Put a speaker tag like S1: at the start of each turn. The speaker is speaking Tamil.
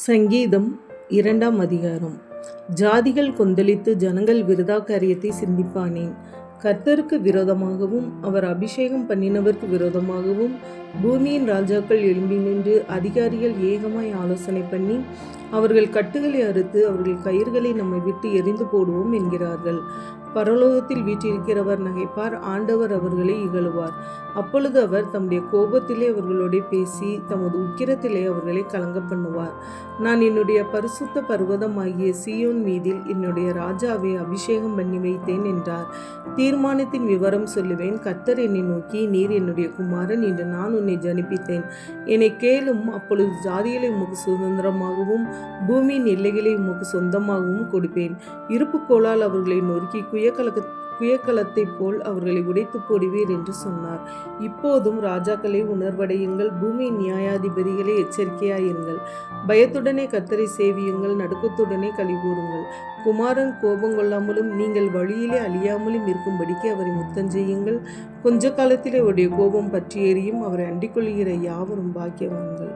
S1: சங்கீதம் 2ஆம் அதிகாரம். ஜாதிகள் கொந்தளித்து ஜனங்கள் விருதா காரியத்தை சிந்திப்பானேன். கர்த்தருக்கு விரோதமாகவும் அவர் அபிஷேகம் பண்ணினவருக்கு விரோதமாகவும் பூமியின் ராஜாக்கள் எழும்பி நின்று அதிகாரிகள் ஏகமாய் ஆலோசனை பண்ணி அவர்கள் கட்டுகளை அறுத்து அவர்கள் கயிறுகளை நம்மை விட்டு எறிந்து போடுவோம் என்கிறார்கள். பரலோகத்தில் வீற்றிருக்கிறவர் நகைப்பார், ஆண்டவர் அவர்களை இகழுவார். அப்பொழுது அவர் தம்முடைய கோபத்திலே அவர்களோட பேசி தமது உக்கிரத்திலே அவர்களை கலங்க பண்ணுவார். நான் என்னுடைய பரிசுத்த பர்வதமாகிய சீயோன் மீதில் என்னுடைய ராஜாவை அபிஷேகம் பண்ணி வைத்தேன் என்றார். தீர்மானத்தின் விவரம் சொல்லுவேன். கர்த்தர் என்னை நோக்கி, நீர் என்னுடைய குமாரன், என்று நான் உன்னை ஜனிப்பித்தேன். என்னை கேளும். அப்பொழுது ஜாதிகளை உமக்கு சுதந்திரமாகவும் பூமியின் எல்லைகளை உமக்கு சொந்தமாகவும் கொடுப்பேன். இருப்பு கோலால் அவர்களை நொறுக்கி குயக்கலத்தைப் போல் அவர்களை உடைத்து போடுவீர் என்று சொன்னார். இப்போதும் ராஜாக்களை உணர்வடையுங்கள், பூமியின் நியாயாதிபதிகளை எச்சரிக்கையாயிருங்கள். பயத்துடனே கர்த்தரை சேவியுங்கள், நடுக்கத்துடனே களிகூருங்கள். குமாரன் கோபங்கொள்ளாமலும் நீங்கள் வழியிலே அழியாமலும் இருக்கும்படிக்கு அவரை முத்தஞ்செய்யுங்கள். கொஞ்ச காலத்திலே அவருடைய கோபம் பற்றி எரியும். அவரை அண்டிக் கொள்கிற யாவரும் பாக்கியவான்கள்.